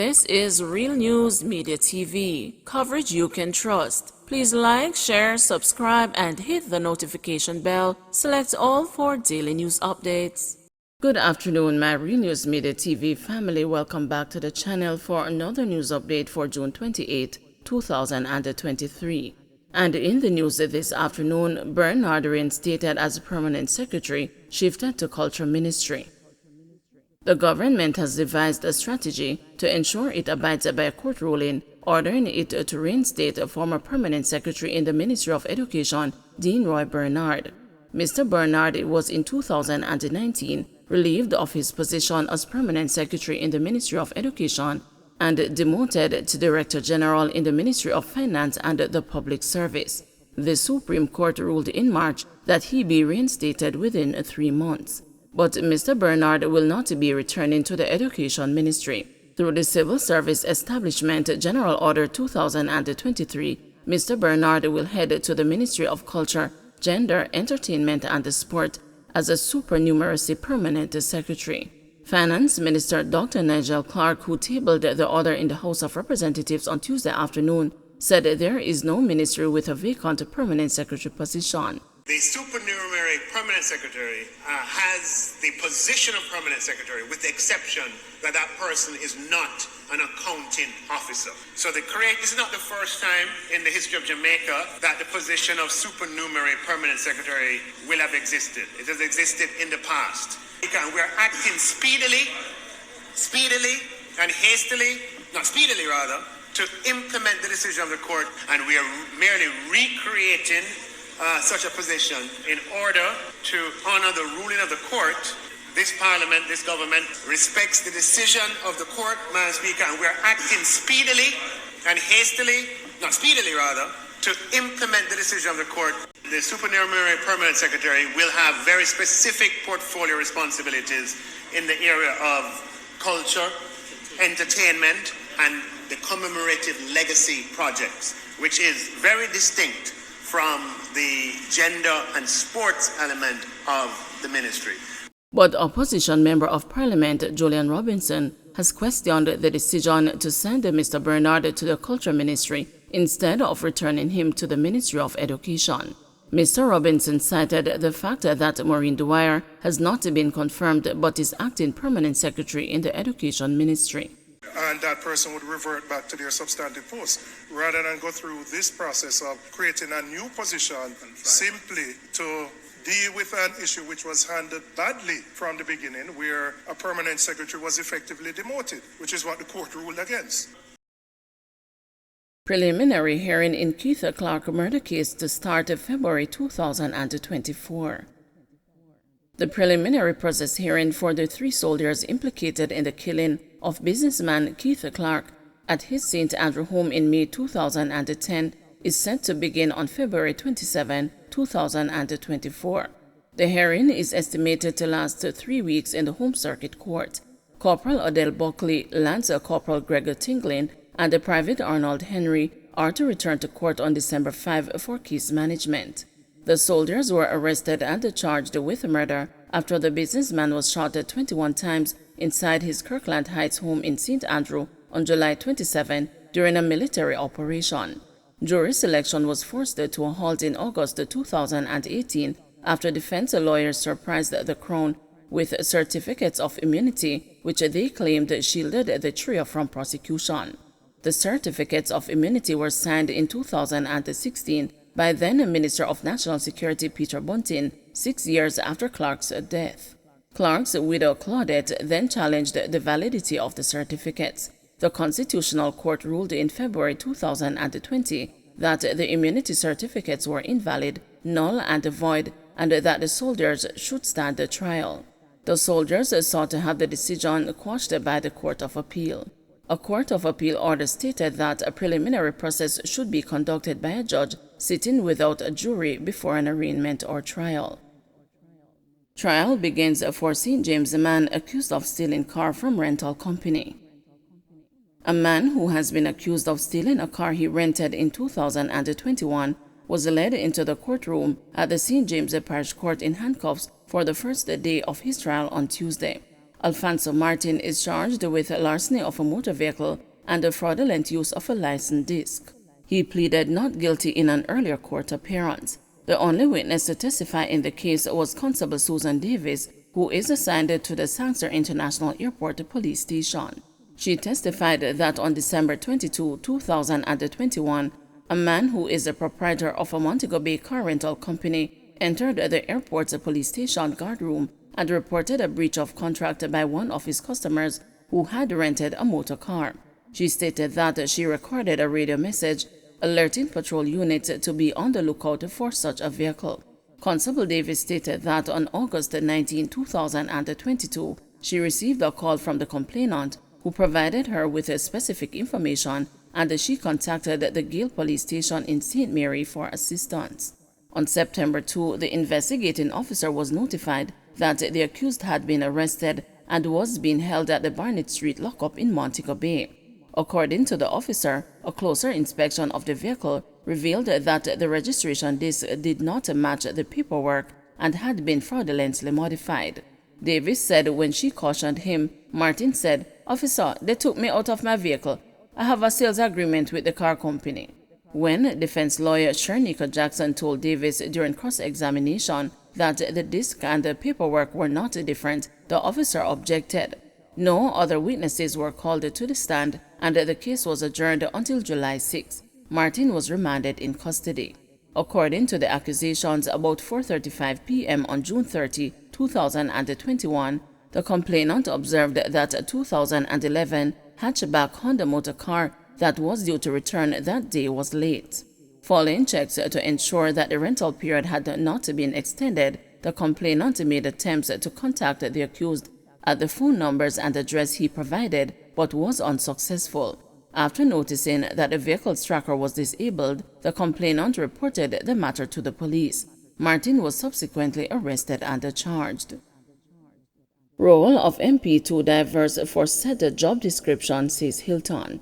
This is Real News Media TV, coverage you can trust. Please like, share, subscribe, and hit the notification bell. Select all for daily news updates. Good afternoon, my Real News Media TV family. Welcome back to the channel for another news update for June 28, 2023. And in the news this afternoon, Bernard reinstated as permanent secretary, shifted to Culture Ministry. The government has devised a strategy to ensure it abides by a court ruling ordering it to reinstate a former permanent secretary in the Ministry of Education, Dean Roy Bernard. Mr. Bernard was in 2019 relieved of his position as permanent secretary in the Ministry of Education and demoted to Director General in the Ministry of Finance and the Public Service. The Supreme Court ruled in March that he be reinstated within 3 months. But Mr. Bernard will not be returning to the Education Ministry. Through the Civil Service Establishment General Order 2023, Mr. Bernard will head to the Ministry of Culture, Gender, Entertainment and Sport as a supernumerary permanent secretary. Finance Minister Dr. Nigel Clark, who tabled the order in the House of Representatives on Tuesday afternoon, said there is no ministry with a vacant permanent secretary position. The supernumerary permanent secretary has the position of permanent secretary with the exception that that person is not an accounting officer. So this is not the first time in the history of Jamaica that the position of supernumerary permanent secretary will have existed. It has existed in the past. And we're acting speedily and hastily, not speedily rather, to implement the decision of the court, and we are merely recreating such a position in order to honor the ruling of the court. This parliament, this government respects the decision of the court, Madam Speaker, and we're acting speedily and hastily, not speedily rather, to implement the decision of the court. The supernumerary permanent secretary will have very specific portfolio responsibilities in the area of culture, entertainment, and the commemorative legacy projects, which is very distinct from the gender and sports element of the ministry. But opposition Member of Parliament Julian Robinson has questioned the decision to send Mr. Bernard to the Culture Ministry instead of returning him to the Ministry of Education. Mr. Robinson cited the fact that Maureen Dwyer has not been confirmed but is acting permanent secretary in the Education Ministry. And that person would revert back to their substantive post, rather than go through this process of creating a new position simply to deal with an issue which was handled badly from the beginning, where a permanent secretary was effectively demoted, which is what the court ruled against. Preliminary hearing in Keith Clark murder case to start February 2024. The preliminary process hearing for the 3 soldiers implicated in the killing of businessman Keith Clark at his St. Andrew home in May 2010 is set to begin on February 27, 2024. The hearing is estimated to last 3 weeks in the Home Circuit Court. Corporal Odell Buckley, Lance Corporal Gregor Tinglin, and the Private Arnold Henry are to return to court on December 5 for case management. The soldiers were arrested and charged with murder after the businessman was shot 21 times inside his Kirkland Heights home in St. Andrew on July 27 during a military operation. Jury selection was forced to a halt in August 2018 after defense lawyers surprised the Crown with certificates of immunity which they claimed shielded the trio from prosecution. The certificates of immunity were signed in 2016 by then Minister of National Security Peter Bunting, 6 years after Clark's death. Clark's widow Claudette then challenged the validity of the certificates. The Constitutional Court ruled in February 2020 that the immunity certificates were invalid, null and void, and that the soldiers should stand the trial. The soldiers sought to have the decision quashed by the Court of Appeal. A Court of Appeal order stated that a preliminary process should be conducted by a judge sitting without a jury before an arraignment or trial. Trial begins for St. James man accused of stealing car from rental company. A man who has been accused of stealing a car he rented in 2021 was led into the courtroom at the St. James Parish Court in handcuffs for the first day of his trial on Tuesday. Alfonso Martin is charged with larceny of a motor vehicle and the fraudulent use of a license disc. He pleaded not guilty in an earlier court appearance. The only witness to testify in the case was Constable Susan Davis, who is assigned to the Sangster International Airport Police Station. She testified that on December 22, 2021, a man who is the proprietor of a Montego Bay car rental company entered the airport's police station guardroom and reported a breach of contract by one of his customers who had rented a motor car. She stated that she recorded a radio message alerting patrol units to be on the lookout for such a vehicle. Constable Davis stated that on August 19, 2022, she received a call from the complainant who provided her with specific information, and she contacted the Gale Police Station in St. Mary for assistance. On September 2, the investigating officer was notified that the accused had been arrested and was being held at the Barnett Street lockup in Montego Bay. According to the officer, a closer inspection of the vehicle revealed that the registration disc did not match the paperwork and had been fraudulently modified. Davis said when she cautioned him, Martin said, "Officer, they took me out of my vehicle. I have a sales agreement with the car company." When defense lawyer Shernika Jackson told Davis during cross-examination that the disc and the paperwork were not different, the officer objected. No other witnesses were called to the stand, and the case was adjourned until July 6. Martin was remanded in custody. According to the accusations, about 4:35 p.m. on June 30, 2021, the complainant observed that a 2011 hatchback Honda motor car that was due to return that day was late. Following checks to ensure that the rental period had not been extended, the complainant made attempts to contact the accused at the phone numbers and address he provided, but was unsuccessful. After noticing that the vehicle's tracker was disabled, the complainant reported the matter to the police. Martin was subsequently arrested and charged. Role of MP2 Diverse for set job description, says Hilton.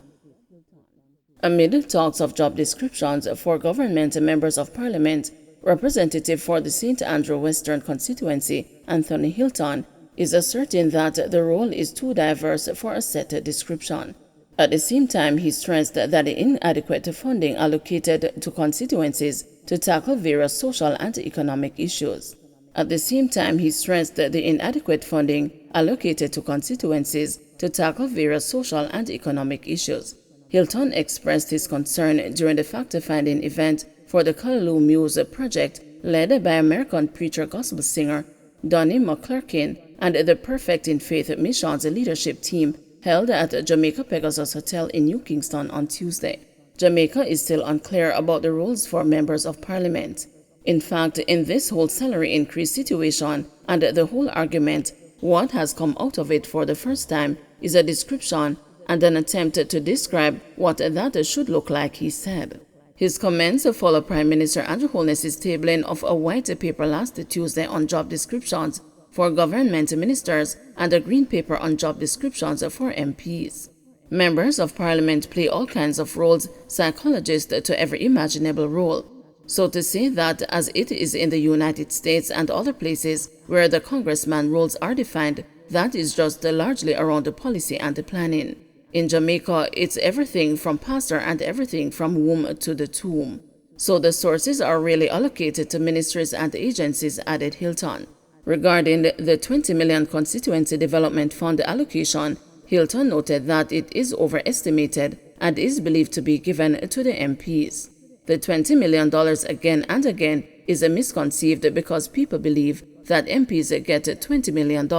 Amid talks of job descriptions for government members of Parliament, Representative for the St. Andrew Western constituency, Anthony Hilton, is asserting that the role is too diverse for a set description. At the same time, he stressed that the inadequate funding allocated to constituencies to tackle various social and economic issues. At the same time, he stressed that the inadequate funding allocated to constituencies to tackle various social and economic issues. Hilton expressed his concern during the fact-finding event for the Callaloo Muse project led by American preacher gospel singer Donnie McClurkin and the Perfecting Faith Missions leadership team held at Jamaica Pegasus Hotel in New Kingston on Tuesday. Jamaica is still unclear about the rules for members of Parliament. In fact, in this whole salary increase situation and the whole argument, what has come out of it for the first time is a description and an attempt to describe what that should look like, he said. His comments follow Prime Minister Andrew Holness's tabling of a white paper last Tuesday on job descriptions for government ministers and a green paper on job descriptions for MPs. Members of Parliament play all kinds of roles, psychologists to every imaginable role. So to say that, as it is in the United States and other places where the congressman roles are defined, that is just largely around the policy and the planning. In Jamaica, it's everything from pastor and everything from womb to the tomb. So the sources are really allocated to ministries and agencies, added Hilton. Regarding the 20 million Constituency Development Fund allocation, Hilton noted that it is overestimated and is believed to be given to the MPs. The $20 million again and again is misconceived because people believe that MPs get $20 million,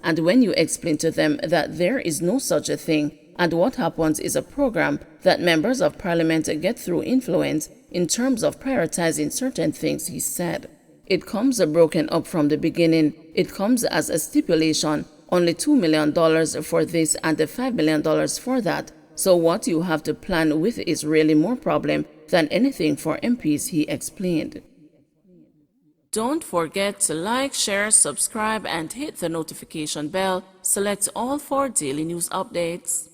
and when you explain to them that there is no such a thing, and what happens is a program that members of Parliament get through influence in terms of prioritizing certain things, he said. It comes broken up from the beginning. It comes as a stipulation, only $2 million for this and $5 million for that. So what you have to plan with is really more problem than anything for MPs, he explained. Don't forget to like, share, subscribe, and hit the notification bell. Select all for daily news updates.